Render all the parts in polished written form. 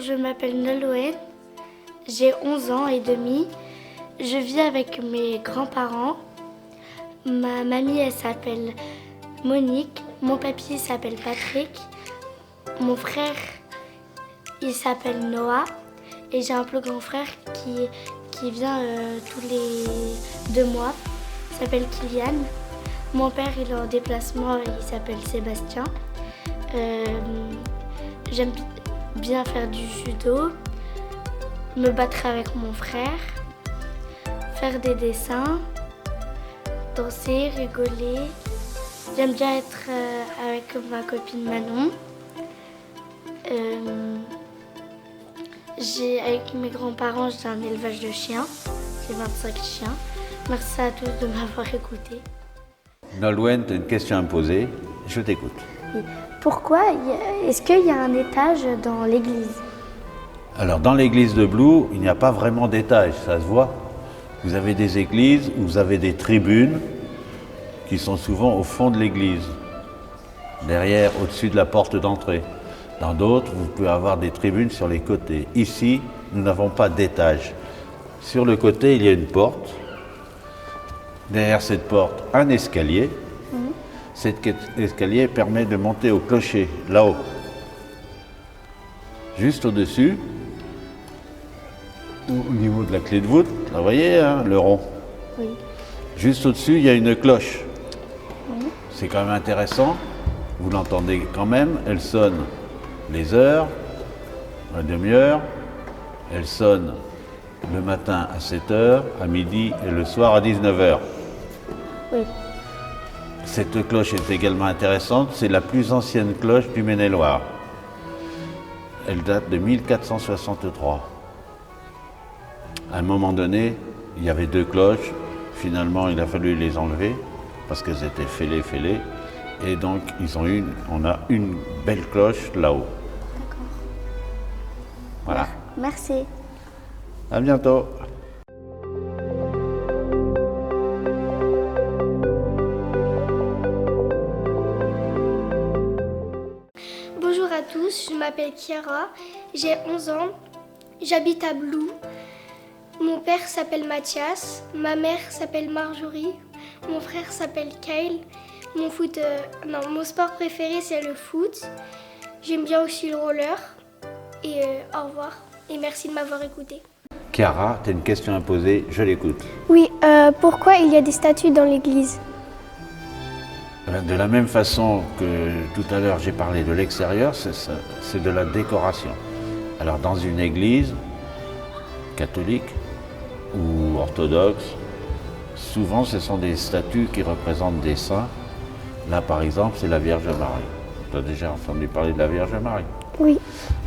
je m'appelle Nolwenn, j'ai 11 ans et demi. Je vis avec mes grands-parents. Ma mamie, elle s'appelle Monique. Mon papy, il s'appelle Patrick. Mon frère, il s'appelle Noah. Et j'ai un plus grand frère qui vient tous les 2 mois. Il s'appelle Kylian. Mon père, il est en déplacement, il s'appelle Sébastien. J'aime bien faire du judo, me battre avec mon frère, faire des dessins, danser, rigoler. J'aime bien être avec ma copine Manon. Avec mes grands-parents, j'ai un élevage de chiens. J'ai 25 chiens. Merci à tous de m'avoir écouté. Nolwenn, tu as une question à me poser. Je t'écoute. Pourquoi est-ce qu'il y a un étage dans l'église? Alors, dans l'église de Blou, il n'y a pas vraiment d'étage, ça se voit. Vous avez des églises où vous avez des tribunes qui sont souvent au fond de l'église, derrière, au-dessus de la porte d'entrée. Dans d'autres, vous pouvez avoir des tribunes sur les côtés. Ici, nous n'avons pas d'étage. Sur le côté, il y a une porte. Derrière cette porte, un escalier. Cet escalier permet de monter au clocher, là-haut. Juste au-dessus, au niveau de la clé de voûte, là, vous voyez, hein, le rond. Oui. Juste au-dessus, il y a une cloche. C'est quand même intéressant. Vous l'entendez quand même. Elle sonne les heures, la demi-heure. Elle sonne le matin à 7 h, à midi et le soir à 19 h. Oui. Cette cloche est également intéressante. C'est la plus ancienne cloche du Maine-et-Loire. Elle date de 1463. À un moment donné, il y avait 2 cloches. Finalement, il a fallu les enlever parce qu'elles étaient fêlées. Et donc, on a une belle cloche là-haut. D'accord. Voilà. Merci. À bientôt. Bonjour à tous, je m'appelle Chiara, j'ai 11 ans, j'habite à Blou. Mon père s'appelle Mathias, ma mère s'appelle Marjorie, mon frère s'appelle Kyle. Mon sport préféré c'est le foot. J'aime bien aussi le roller. Et au revoir et merci de m'avoir écouté. Chiara, tu as une question à poser, je l'écoute. Oui, pourquoi il y a des statues dans l'église? De la même façon que tout à l'heure j'ai parlé de l'extérieur, c'est de la décoration. Alors dans une église catholique ou orthodoxe, souvent ce sont des statues qui représentent des saints. Là par exemple c'est la Vierge Marie. Tu as déjà entendu parler de la Vierge Marie? Oui.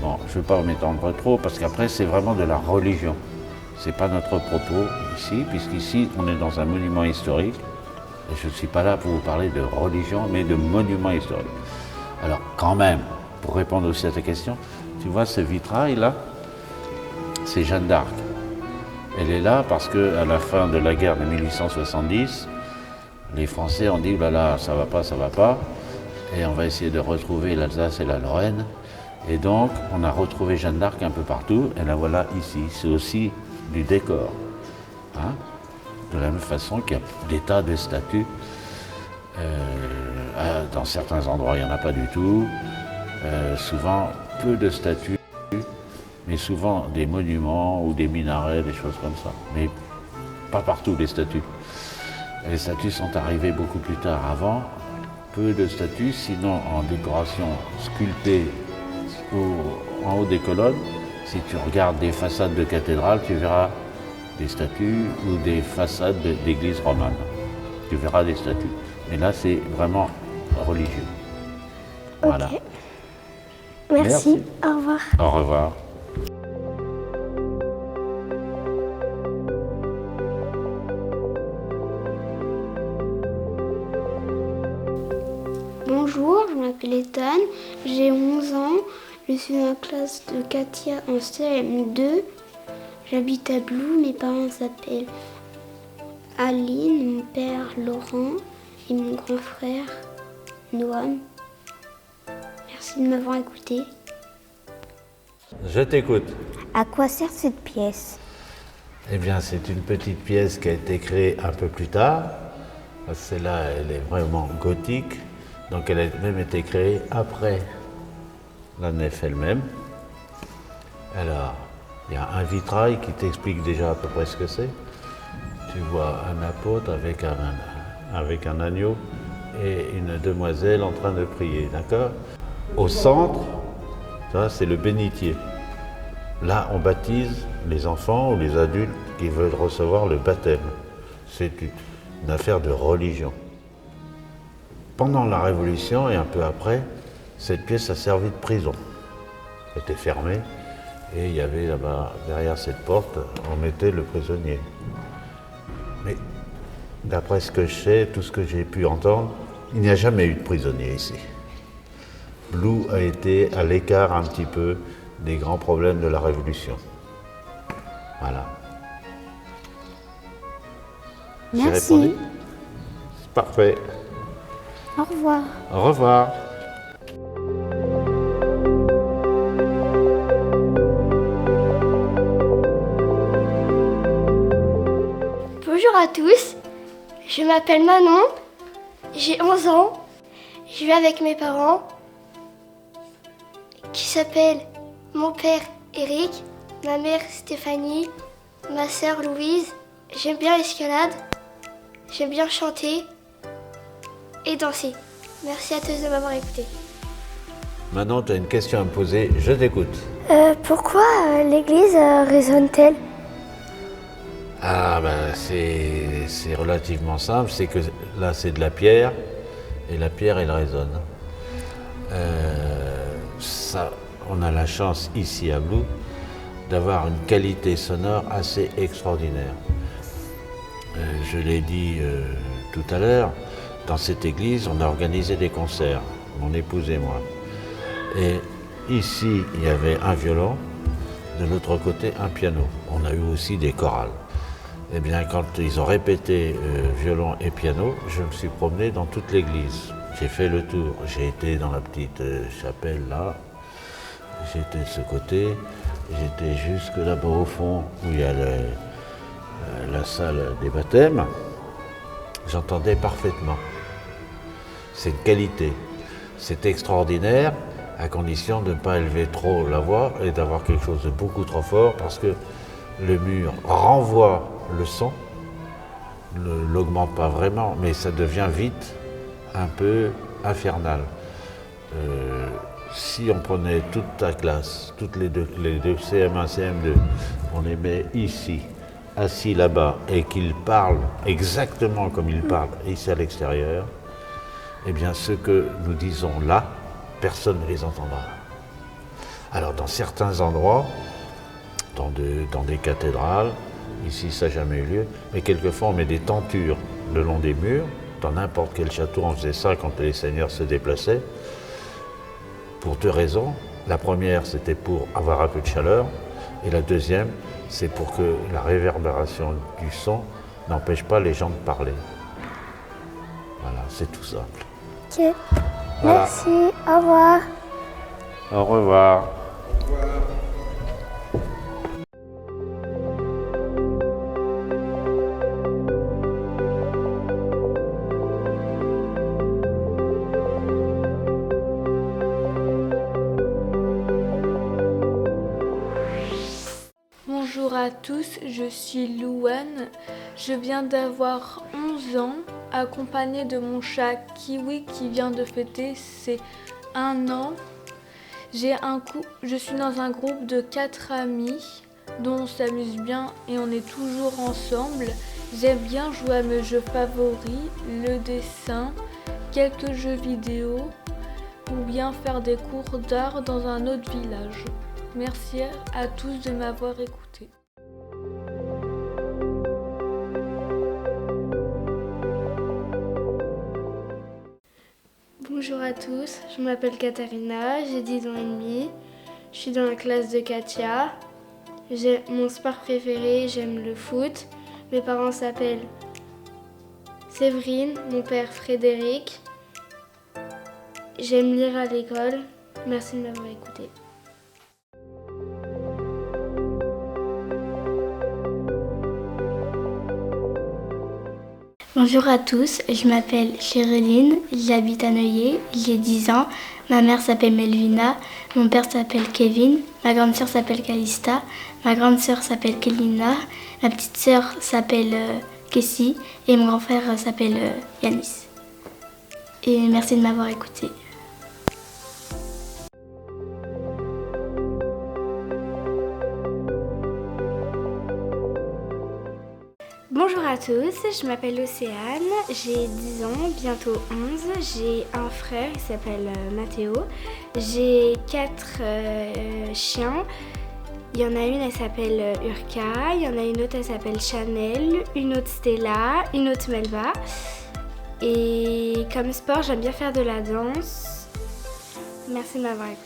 Bon, je ne vais pas m'étendre trop parce qu'après c'est vraiment de la religion. Ce n'est pas notre propos ici, puisqu'ici on est dans un monument historique. Et je ne suis pas là pour vous parler de religion, mais de monument historique. Alors quand même, pour répondre aussi à ta question, tu vois ce vitrail-là, c'est Jeanne d'Arc. Elle est là parce qu'à la fin de la guerre de 1870, les Français ont dit, là, ça va pas, et on va essayer de retrouver l'Alsace et la Lorraine. Et donc, on a retrouvé Jeanne d'Arc un peu partout, et la voilà ici. C'est aussi du décor. Hein? De la même façon qu'il y a des tas de statues. Dans certains endroits, il n'y en a pas du tout. Souvent, peu de statues, mais souvent des monuments ou des minarets, des choses comme ça. Mais pas partout, les statues. Les statues sont arrivées beaucoup plus tard. Avant, peu de statues, sinon en décoration sculptée en haut des colonnes. Si tu regardes des façades de cathédrales, tu verras des statues ou des façades d'églises romanes. Tu verras des statues. Mais là, c'est vraiment religieux. Voilà. Ok. Merci. Au revoir. Au revoir. Bonjour, je m'appelle Ethan, j'ai 11 ans, je suis en classe de Katia en CM2. J'habite à Blou, mes parents s'appellent Aline, mon père Laurent et mon grand frère Noam. Merci de m'avoir écouté. Je t'écoute. À quoi sert cette pièce? Eh bien, c'est une petite pièce qui a été créée un peu plus tard. Celle-là, elle est vraiment gothique. Donc, elle a même été créée après la nef elle-même. Alors, il y a un vitrail qui t'explique déjà à peu près ce que c'est. Tu vois un apôtre avec un agneau et une demoiselle en train de prier, d'accord? Au centre, ça, c'est le bénitier. Là, on baptise les enfants ou les adultes qui veulent recevoir le baptême. C'est une affaire de religion. Pendant la Révolution et un peu après, cette pièce a servi de prison. Elle était fermée et il y avait là-bas, derrière cette porte, on mettait le prisonnier. Mais d'après ce que je sais, tout ce que j'ai pu entendre, il n'y a jamais eu de prisonnier ici. Blou a été à l'écart un petit peu des grands problèmes de la Révolution. Voilà. J'ai Merci. répondu? C'est parfait. Au revoir. Au revoir. Bonjour à tous, je m'appelle Manon, j'ai 11 ans, je vis avec mes parents qui s'appellent mon père Eric, ma mère Stéphanie, ma sœur Louise. J'aime bien l'escalade, j'aime bien chanter et danser. Merci à tous de m'avoir écouté. Maintenant, tu as une question à me poser, je t'écoute. Pourquoi l'église résonne-t-elle? Ah ben c'est relativement simple, c'est que là c'est de la pierre et la pierre elle résonne. Ça, on a la chance ici à Blou d'avoir une qualité sonore assez extraordinaire. Je l'ai dit tout à l'heure, dans cette église on a organisé des concerts, mon épouse et moi. Et ici il y avait un violon, de l'autre côté un piano. On a eu aussi des chorales. Eh bien, quand ils ont répété violon et piano, je me suis promené dans toute l'église. J'ai fait le tour. J'ai été dans la petite chapelle là. J'étais de ce côté. J'étais jusque là-bas au fond où il y a la salle des baptêmes. J'entendais parfaitement. C'est une qualité. C'est extraordinaire à condition de ne pas élever trop la voix et d'avoir quelque chose de beaucoup trop fort parce que le mur renvoie le son, ne l'augmente pas vraiment, mais ça devient vite un peu infernal. Si on prenait toute ta classe, toutes les deux CM1, CM2, on les met ici, assis là-bas, et qu'ils parlent exactement comme ils parlent ici à l'extérieur, eh bien ce que nous disons là, personne ne les entendra. Alors dans certains endroits, dans des cathédrales, ici ça n'a jamais eu lieu, mais quelquefois on met des tentures le long des murs. Dans n'importe quel château on faisait ça quand les seigneurs se déplaçaient, pour deux raisons. La première c'était pour avoir un peu de chaleur, et la deuxième c'est pour que la réverbération du son n'empêche pas les gens de parler. Voilà, c'est tout simple. Ok, Voilà. merci, au revoir. Au revoir. Bonjour à tous, je suis Louane. Je viens d'avoir 11 ans, accompagnée de mon chat Kiwi qui vient de fêter ses 1 an. Je suis dans un groupe de 4 amis dont on s'amuse bien et on est toujours ensemble. J'aime bien jouer à mes jeux favoris, le dessin, quelques jeux vidéo ou bien faire des cours d'art dans un autre village. Merci à tous de m'avoir écouté. Bonjour à tous, je m'appelle Katharina, j'ai 10 ans et demi. Je suis dans la classe de Katia. Mon sport préféré, j'aime le foot. Mes parents s'appellent Séverine, mon père Frédéric. J'aime lire à l'école. Merci de m'avoir écouté. Bonjour à tous, je m'appelle Chéreline, j'habite à Neuilly, j'ai 10 ans. Ma mère s'appelle Melvina, mon père s'appelle Kevin, ma grande sœur s'appelle Calista, ma grande sœur s'appelle Kelina, ma petite sœur s'appelle Kessie et mon grand frère s'appelle Yanis. Et merci de m'avoir écouté. Bonjour à tous, je m'appelle Océane, j'ai 10 ans, bientôt 11. J'ai un frère qui s'appelle Mathéo. J'ai 4 chiens. Il y en a une, elle s'appelle Urka. Il y en a une autre, elle s'appelle Chanel. Une autre Stella. Une autre Melba. Et comme sport, j'aime bien faire de la danse. Merci de m'avoir écouté.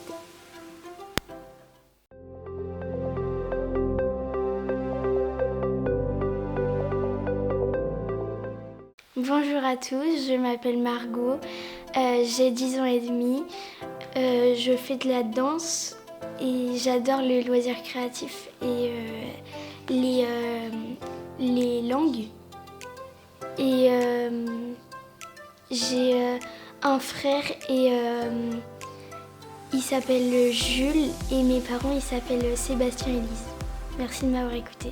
Bonjour à tous, je m'appelle Margot, j'ai 10 ans et demi, je fais de la danse et j'adore le loisir créatif et les langues. Et j'ai un frère et il s'appelle Jules et mes parents ils s'appellent Sébastien et Lise. Merci de m'avoir écouté.